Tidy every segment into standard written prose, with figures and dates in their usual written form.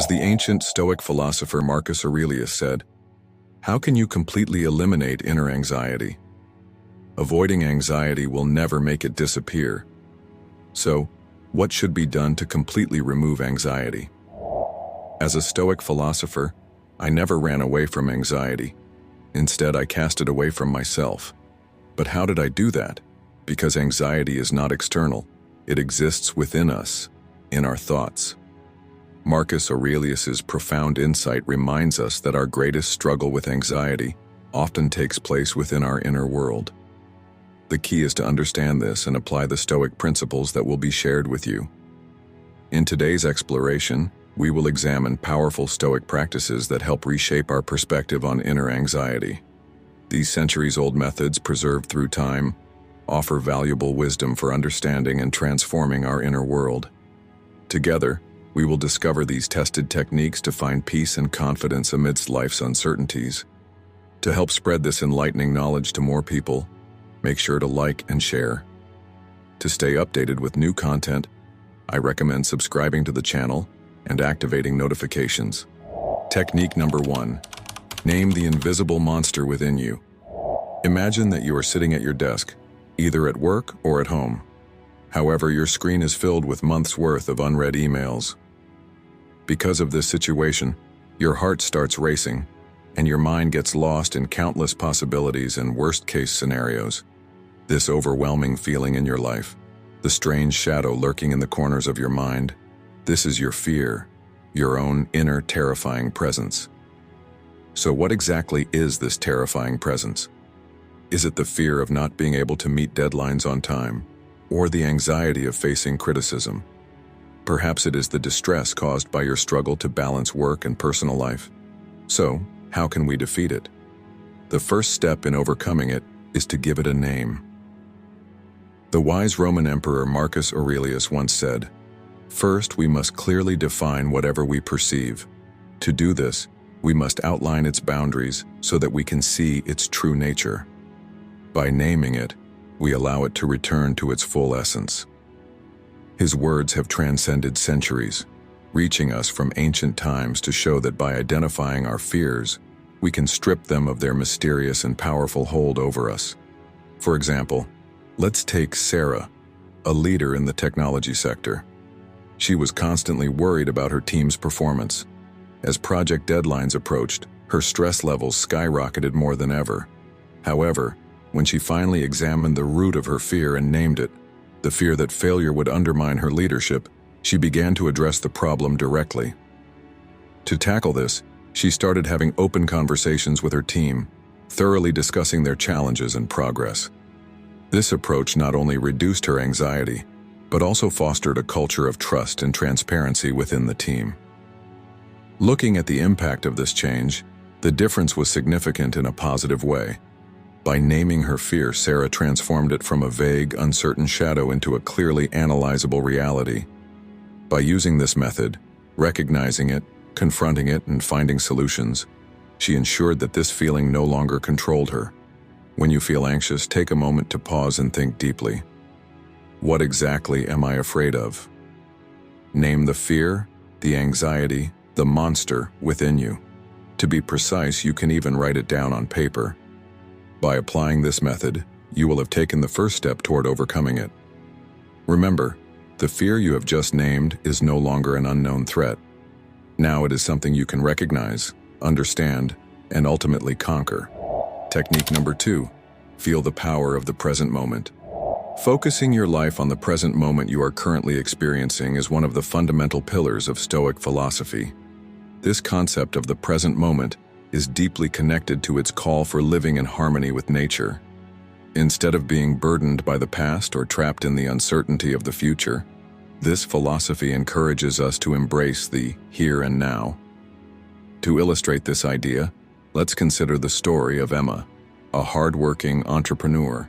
As the ancient Stoic philosopher Marcus Aurelius said, "How can you completely eliminate inner anxiety? Avoiding anxiety will never make it disappear. So, what should be done to completely remove anxiety?" As a Stoic philosopher, I never ran away from anxiety. Instead, I cast it away from myself. But how did I do that? Because anxiety is not external. It exists within us, in our thoughts. Marcus Aurelius's profound insight reminds us that our greatest struggle with anxiety often takes place within our inner world. The key is to understand this and apply the Stoic principles that will be shared with you. In today's exploration, we will examine powerful Stoic practices that help reshape our perspective on inner anxiety. These centuries-old methods, preserved through time, offer valuable wisdom for understanding and transforming our inner world. Together, we will discover these tested techniques to find peace and confidence amidst life's uncertainties. To help spread this enlightening knowledge to more people, make sure to like and share. To stay updated with new content, I recommend subscribing to the channel and activating notifications. Technique number 1. Name the invisible monster within you. Imagine that you are sitting at your desk, either at work or at home. However, your screen is filled with months' worth of unread emails. Because of this situation, your heart starts racing, and your mind gets lost in countless possibilities and worst-case scenarios. This overwhelming feeling in your life, the strange shadow lurking in the corners of your mind, this is your fear, your own inner terrifying presence. So what exactly is this terrifying presence? Is it the fear of not being able to meet deadlines on time, or the anxiety of facing criticism? Perhaps it is the distress caused by your struggle to balance work and personal life. So, how can we defeat it? The first step in overcoming it is to give it a name. The wise Roman Emperor Marcus Aurelius once said, "First, we must clearly define whatever we perceive. To do this, we must outline its boundaries so that we can see its true nature. By naming it, we allow it to return to its full essence." His words have transcended centuries, reaching us from ancient times to show that by identifying our fears, we can strip them of their mysterious and powerful hold over us. For example, let's take Sarah, a leader in the technology sector. She was constantly worried about her team's performance. As project deadlines approached, her stress levels skyrocketed more than ever. However, when she finally examined the root of her fear and named it, the fear that failure would undermine her leadership, she began to address the problem directly. To tackle this, she started having open conversations with her team, thoroughly discussing their challenges and progress. This approach not only reduced her anxiety, but also fostered a culture of trust and transparency within the team. Looking at the impact of this change, the difference was significant in a positive way. By naming her fear, Sarah transformed it from a vague, uncertain shadow into a clearly analyzable reality. By using this method, recognizing it, confronting it, and finding solutions, she ensured that this feeling no longer controlled her. When you feel anxious, take a moment to pause and think deeply. What exactly am I afraid of? Name the fear, the anxiety, the monster within you. To be precise, you can even write it down on paper. By applying this method, you will have taken the first step toward overcoming it. Remember, the fear you have just named is no longer an unknown threat. Now it is something you can recognize, understand, and ultimately conquer. Technique number 2, feel the power of the present moment. Focusing your life on the present moment you are currently experiencing is one of the fundamental pillars of Stoic philosophy. This concept of the present moment is deeply connected to its call for living in harmony with nature. Instead of being burdened by the past or trapped in the uncertainty of the future, this philosophy encourages us to embrace the here and now. To illustrate this idea, let's consider the story of Emma, a hard-working entrepreneur.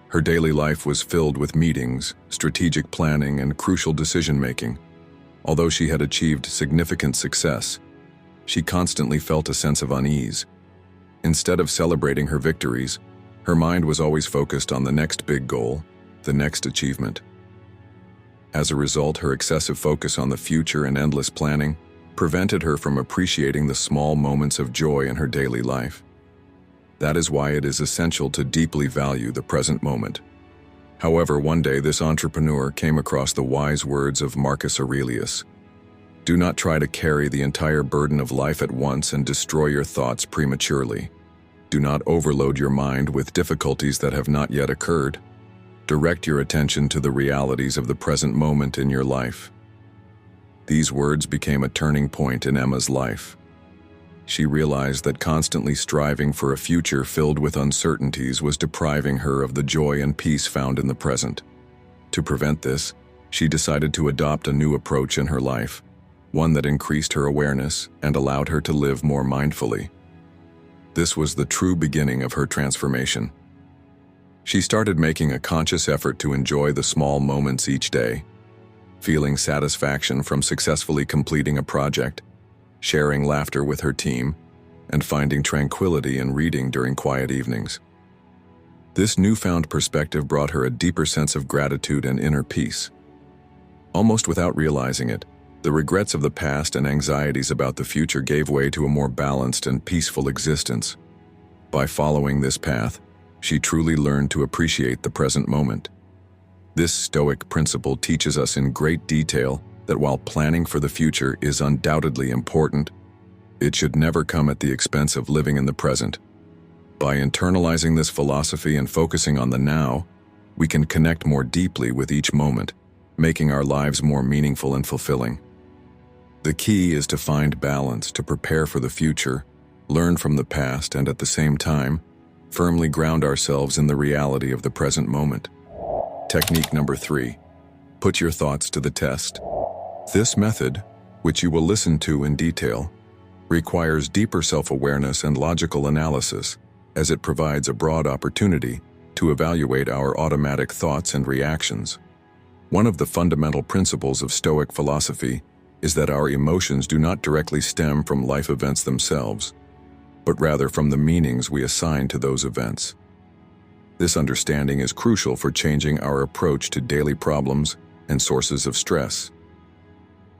Her daily life was filled with meetings, strategic planning, and crucial decision-making. Although she had achieved significant success, she constantly felt a sense of unease. Instead of celebrating her victories, her mind was always focused on the next big goal, the next achievement. As a result, her excessive focus on the future and endless planning prevented her from appreciating the small moments of joy in her daily life. That is why it is essential to deeply value the present moment. However, one day this entrepreneur came across the wise words of Marcus Aurelius. Do not try to carry the entire burden of life at once and destroy your thoughts prematurely. Do not overload your mind with difficulties that have not yet occurred. Direct your attention to the realities of the present moment in your life. These words became a turning point in Emma's life. She realized that constantly striving for a future filled with uncertainties was depriving her of the joy and peace found in the present. To prevent this, she decided to adopt a new approach in her life, one that increased her awareness and allowed her to live more mindfully. This was the true beginning of her transformation. She started making a conscious effort to enjoy the small moments each day, feeling satisfaction from successfully completing a project, sharing laughter with her team, and finding tranquility in reading during quiet evenings. This newfound perspective brought her a deeper sense of gratitude and inner peace. Almost without realizing it, the regrets of the past and anxieties about the future gave way to a more balanced and peaceful existence. By following this path, she truly learned to appreciate the present moment. This Stoic principle teaches us in great detail that while planning for the future is undoubtedly important, it should never come at the expense of living in the present. By internalizing this philosophy and focusing on the now, we can connect more deeply with each moment, making our lives more meaningful and fulfilling. The key is to find balance, to prepare for the future, learn from the past, and at the same time, firmly ground ourselves in the reality of the present moment. Technique number 3. Put your thoughts to the test. This method, which you will listen to in detail, requires deeper self-awareness and logical analysis, as it provides a broad opportunity to evaluate our automatic thoughts and reactions. One of the fundamental principles of Stoic philosophy is that our emotions do not directly stem from life events themselves, but rather from the meanings we assign to those events. This understanding is crucial for changing our approach to daily problems and sources of stress.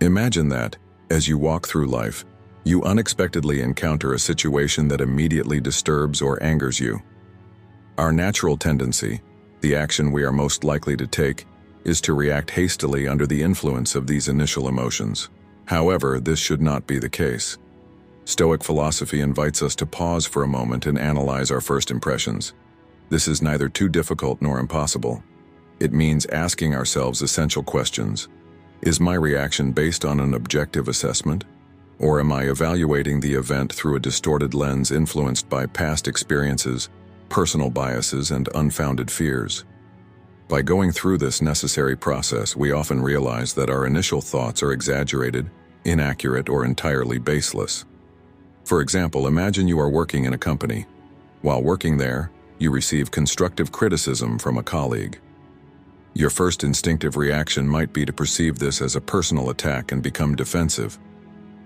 Imagine that, as you walk through life, you unexpectedly encounter a situation that immediately disturbs or angers you. Our natural tendency, the action we are most likely to take, is to react hastily under the influence of these initial emotions. However, this should not be the case. Stoic philosophy invites us to pause for a moment and analyze our first impressions. This is neither too difficult nor impossible. It means asking ourselves essential questions. Is my reaction based on an objective assessment? Or am I evaluating the event through a distorted lens influenced by past experiences, personal biases, and unfounded fears? By going through this necessary process, we often realize that our initial thoughts are exaggerated, inaccurate, or entirely baseless. For example, imagine you are working in a company. While working there, you receive constructive criticism from a colleague. Your first instinctive reaction might be to perceive this as a personal attack and become defensive.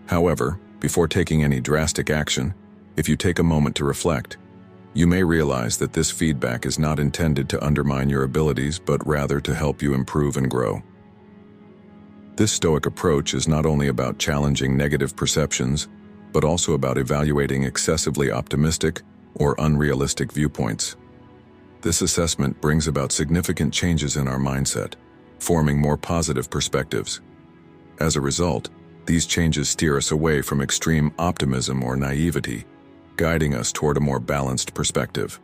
However, before taking any drastic action, if you take a moment to reflect, you may realize that this feedback is not intended to undermine your abilities, but rather to help you improve and grow. This Stoic approach is not only about challenging negative perceptions, but also about evaluating excessively optimistic or unrealistic viewpoints. This assessment brings about significant changes in our mindset, forming more positive perspectives. As a result, these changes steer us away from extreme optimism or naivety, guiding us toward a more balanced perspective.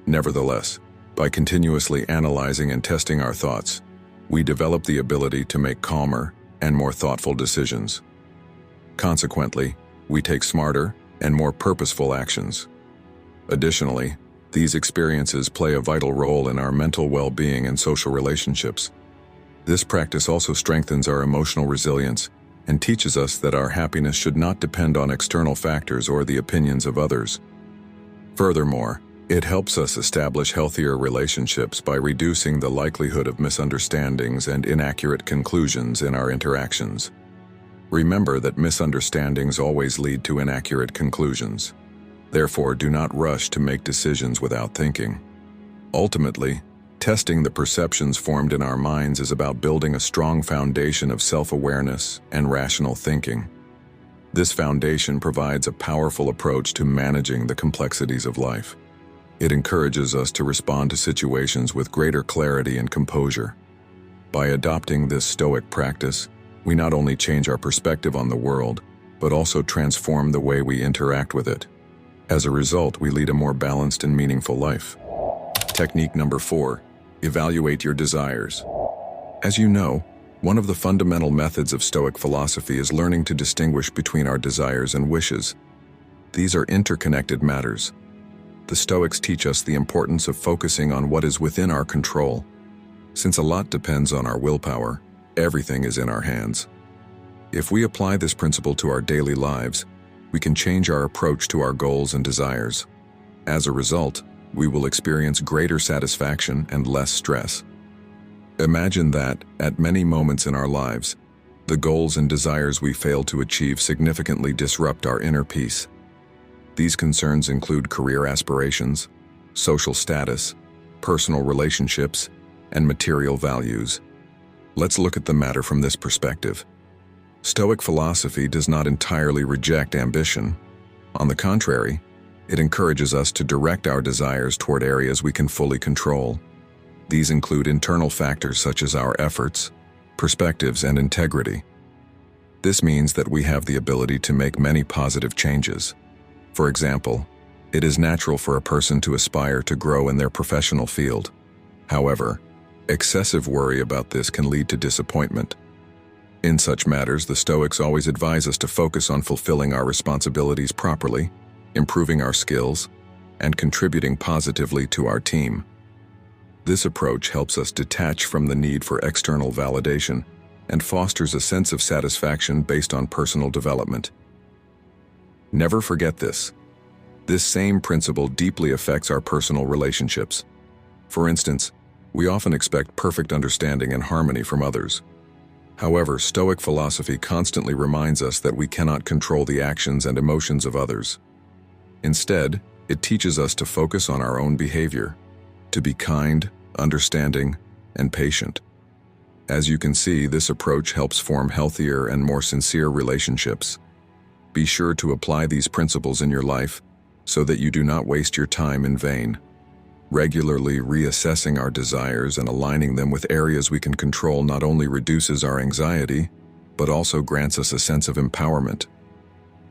Nevertheless, by continuously analyzing and testing our thoughts, we develop the ability to make calmer and more thoughtful decisions. Consequently, we take smarter and more purposeful actions. Additionally, these experiences play a vital role in our mental well-being and social relationships. This practice also strengthens our emotional resilience and teaches us that our happiness should not depend on external factors or the opinions of others. Furthermore, it helps us establish healthier relationships by reducing the likelihood of misunderstandings and inaccurate conclusions in our interactions. Remember that misunderstandings always lead to inaccurate conclusions. Therefore, do not rush to make decisions without thinking. Ultimately, testing the perceptions formed in our minds is about building a strong foundation of self-awareness and rational thinking. This foundation provides a powerful approach to managing the complexities of life. It encourages us to respond to situations with greater clarity and composure. By adopting this Stoic practice, we not only change our perspective on the world, but also transform the way we interact with it. As a result, we lead a more balanced and meaningful life. Technique number 4, evaluate your desires. As you know, one of the fundamental methods of Stoic philosophy is learning to distinguish between our desires and wishes. These are interconnected matters. The Stoics teach us the importance of focusing on what is within our control. Since a lot depends on our willpower, everything is in our hands. If we apply this principle to our daily lives, we can change our approach to our goals and desires. As a result, we will experience greater satisfaction and less stress. Imagine that, at many moments in our lives, the goals and desires we fail to achieve significantly disrupt our inner peace. These concerns include career aspirations, social status, personal relationships, and material values. Let's look at the matter from this perspective. Stoic philosophy does not entirely reject ambition. On the contrary, it encourages us to direct our desires toward areas we can fully control. These include internal factors such as our efforts, perspectives, and integrity. This means that we have the ability to make many positive changes. For example, it is natural for a person to aspire to grow in their professional field. However, excessive worry about this can lead to disappointment. In such matters, the Stoics always advise us to focus on fulfilling our responsibilities properly, improving our skills, and contributing positively to our team. This approach helps us detach from the need for external validation and fosters a sense of satisfaction based on personal development. Never forget this. This same principle deeply affects our personal relationships. For instance, we often expect perfect understanding and harmony from others. However, Stoic philosophy constantly reminds us that we cannot control the actions and emotions of others. Instead, it teaches us to focus on our own behavior, to be kind, understanding, and patient. As you can see, this approach helps form healthier and more sincere relationships. Be sure to apply these principles in your life so that you do not waste your time in vain. Regularly reassessing our desires and aligning them with areas we can control not only reduces our anxiety, but also grants us a sense of empowerment.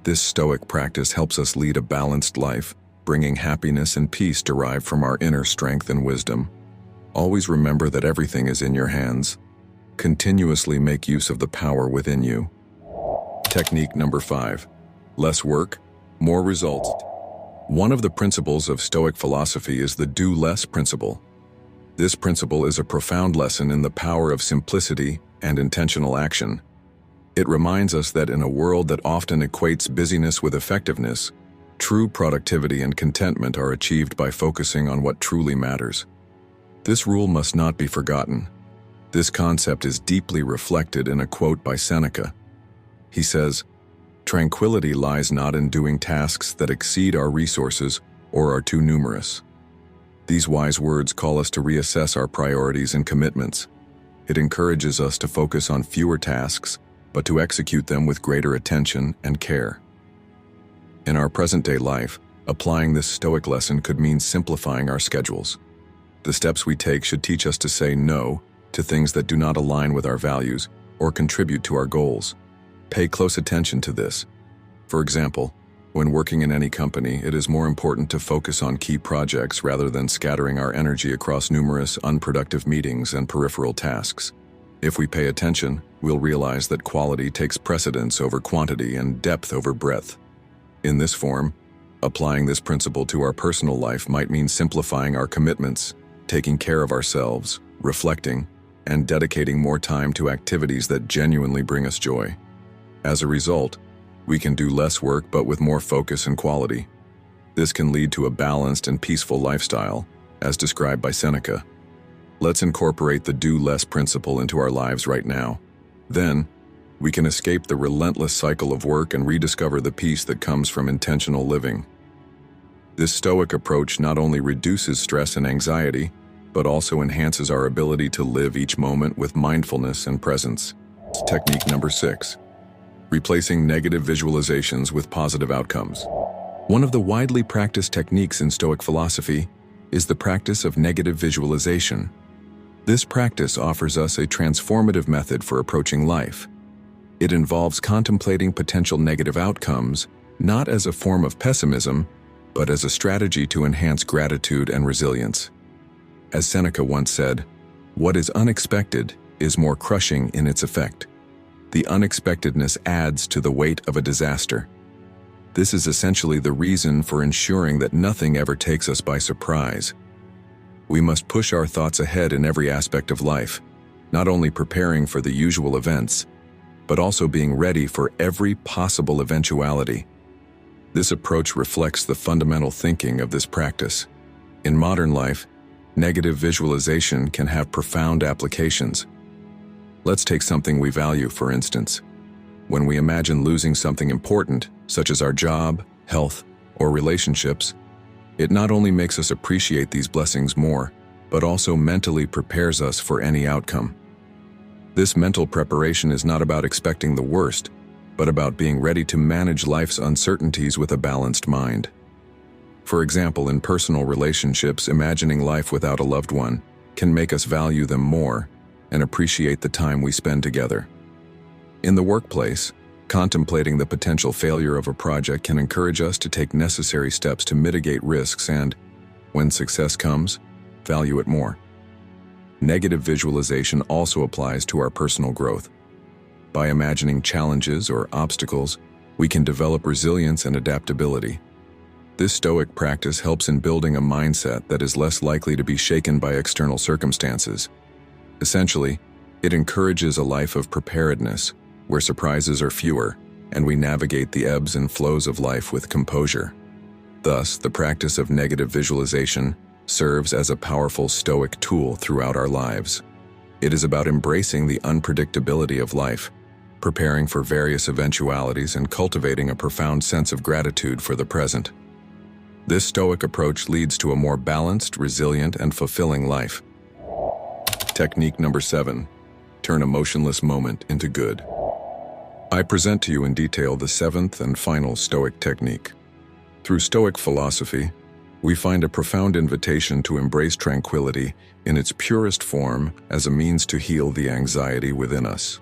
This Stoic practice helps us lead a balanced life, bringing happiness and peace derived from our inner strength and wisdom. Always remember that everything is in your hands. Continuously make use of the power within you. Technique number 5. Less work, more results. One of the principles of Stoic philosophy is the do less principle. This principle is a profound lesson in the power of simplicity and intentional action. It reminds us that in a world that often equates busyness with effectiveness, true productivity and contentment are achieved by focusing on what truly matters. This rule must not be forgotten. This concept is deeply reflected in a quote by Seneca. He says, "Tranquility lies not in doing tasks that exceed our resources or are too numerous." These wise words call us to reassess our priorities and commitments. It encourages us to focus on fewer tasks, but to execute them with greater attention and care. In our present-day life, applying this Stoic lesson could mean simplifying our schedules. The steps we take should teach us to say no to things that do not align with our values or contribute to our goals. Pay close attention to this. For example, when working in any company, it is more important to focus on key projects rather than scattering our energy across numerous unproductive meetings and peripheral tasks. If we pay attention, we'll realize that quality takes precedence over quantity and depth over breadth. In this form, applying this principle to our personal life might mean simplifying our commitments, taking care of ourselves, reflecting, and dedicating more time to activities that genuinely bring us joy. As a result, we can do less work but with more focus and quality. This can lead to a balanced and peaceful lifestyle, as described by Seneca. Let's incorporate the do less principle into our lives right now. Then, we can escape the relentless cycle of work and rediscover the peace that comes from intentional living. This Stoic approach not only reduces stress and anxiety, but also enhances our ability to live each moment with mindfulness and presence. Technique number 6. replacing negative visualizations with positive outcomes. One of the widely practiced techniques in Stoic philosophy is the practice of negative visualization. This practice offers us a transformative method for approaching life. It involves contemplating potential negative outcomes, not as a form of pessimism, but as a strategy to enhance gratitude and resilience. As Seneca once said, "What is unexpected is more crushing in its effect." The unexpectedness adds to the weight of a disaster. This is essentially the reason for ensuring that nothing ever takes us by surprise. We must push our thoughts ahead in every aspect of life, not only preparing for the usual events, but also being ready for every possible eventuality. This approach reflects the fundamental thinking of this practice. In modern life, negative visualization can have profound applications. Let's take something we value, for instance. When we imagine losing something important, such as our job, health, or relationships, it not only makes us appreciate these blessings more, but also mentally prepares us for any outcome. This mental preparation is not about expecting the worst, but about being ready to manage life's uncertainties with a balanced mind. For example, in personal relationships, imagining life without a loved one can make us value them more and appreciate the time we spend together. In the workplace, contemplating the potential failure of a project can encourage us to take necessary steps to mitigate risks and, when success comes, value it more. Negative visualization also applies to our personal growth. By imagining challenges or obstacles, we can develop resilience and adaptability. This Stoic practice helps in building a mindset that is less likely to be shaken by external circumstances. Essentially, it encourages a life of preparedness, where surprises are fewer, and we navigate the ebbs and flows of life with composure. Thus, the practice of negative visualization serves as a powerful Stoic tool throughout our lives. It is about embracing the unpredictability of life, preparing for various eventualities, and cultivating a profound sense of gratitude for the present. This Stoic approach leads to a more balanced, resilient, and fulfilling life. Technique number 7. Turn a motionless moment into good. I present to you in detail the 7th and final Stoic technique. Through Stoic philosophy, we find a profound invitation to embrace tranquility in its purest form as a means to heal the anxiety within us.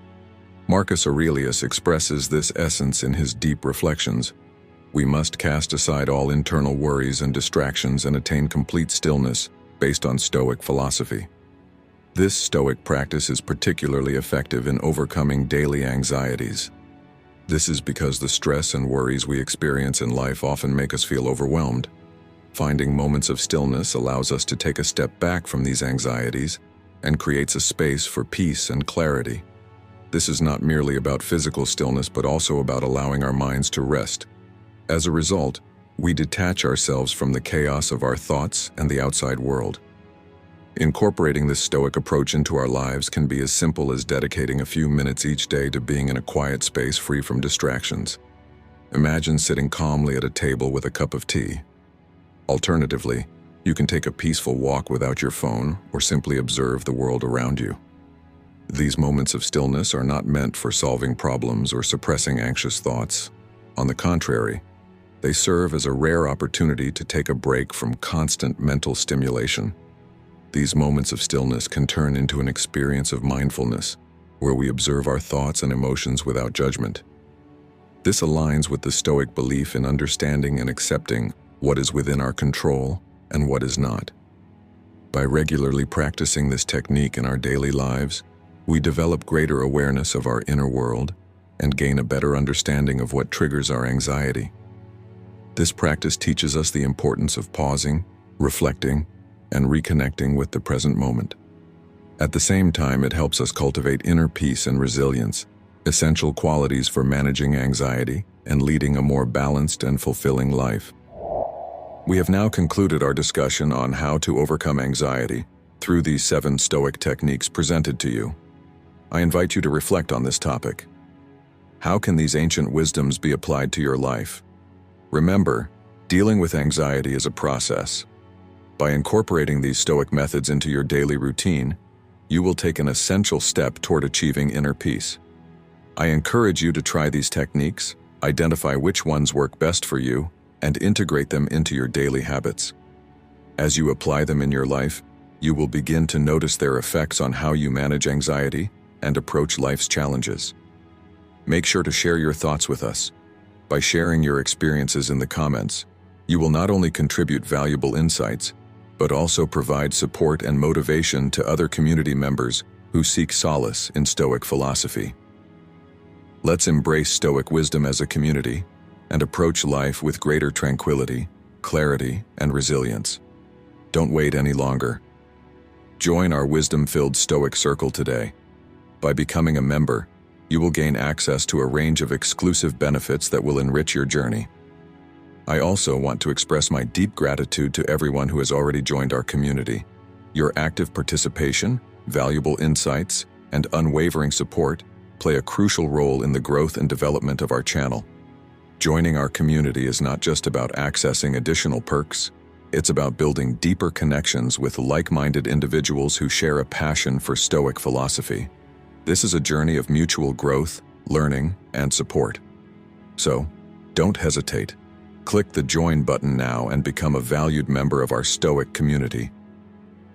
Marcus Aurelius expresses this essence in his deep reflections. We must cast aside all internal worries and distractions and attain complete stillness based on Stoic philosophy. This Stoic practice is particularly effective in overcoming daily anxieties. This is because the stress and worries we experience in life often make us feel overwhelmed. Finding moments of stillness allows us to take a step back from these anxieties and creates a space for peace and clarity. This is not merely about physical stillness, but also about allowing our minds to rest. As a result, we detach ourselves from the chaos of our thoughts and the outside world. Incorporating this Stoic approach into our lives can be as simple as dedicating a few minutes each day to being in a quiet space free from distractions. Imagine sitting calmly at a table with a cup of tea. Alternatively, you can take a peaceful walk without your phone or simply observe the world around you. These moments of stillness are not meant for solving problems or suppressing anxious thoughts. On the contrary, they serve as a rare opportunity to take a break from constant mental stimulation. These moments of stillness can turn into an experience of mindfulness, where we observe our thoughts and emotions without judgment. This aligns with the Stoic belief in understanding and accepting what is within our control and what is not. By regularly practicing this technique in our daily lives, we develop greater awareness of our inner world and gain a better understanding of what triggers our anxiety. This practice teaches us the importance of pausing, reflecting, and reconnecting with the present moment. At the same time, it helps us cultivate inner peace and resilience, essential qualities for managing anxiety and leading a more balanced and fulfilling life. We have now concluded our discussion on how to overcome anxiety through these 7 Stoic techniques presented to you. I invite you to reflect on this topic. How can these ancient wisdoms be applied to your life? Remember, dealing with anxiety is a process. By incorporating these Stoic methods into your daily routine, you will take an essential step toward achieving inner peace. I encourage you to try these techniques, identify which ones work best for you, and integrate them into your daily habits. As you apply them in your life, you will begin to notice their effects on how you manage anxiety and approach life's challenges. Make sure to share your thoughts with us. By sharing your experiences in the comments, you will not only contribute valuable insights, but also provide support and motivation to other community members who seek solace in Stoic philosophy. Let's embrace Stoic wisdom as a community and approach life with greater tranquility, clarity, and resilience. Don't wait any longer. Join our wisdom-filled Stoic circle today. By becoming a member, you will gain access to a range of exclusive benefits that will enrich your journey. I also want to express my deep gratitude to everyone who has already joined our community. Your active participation, valuable insights, and unwavering support play a crucial role in the growth and development of our channel. Joining our community is not just about accessing additional perks, it's about building deeper connections with like-minded individuals who share a passion for Stoic philosophy. This is a journey of mutual growth, learning, and support. So, don't hesitate. Click the Join button now and become a valued member of our Stoic community.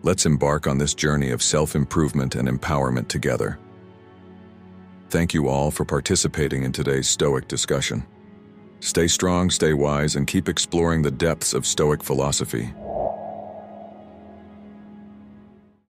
Let's embark on this journey of self-improvement and empowerment together. Thank you all for participating in today's Stoic discussion. Stay strong, stay wise, and keep exploring the depths of Stoic philosophy.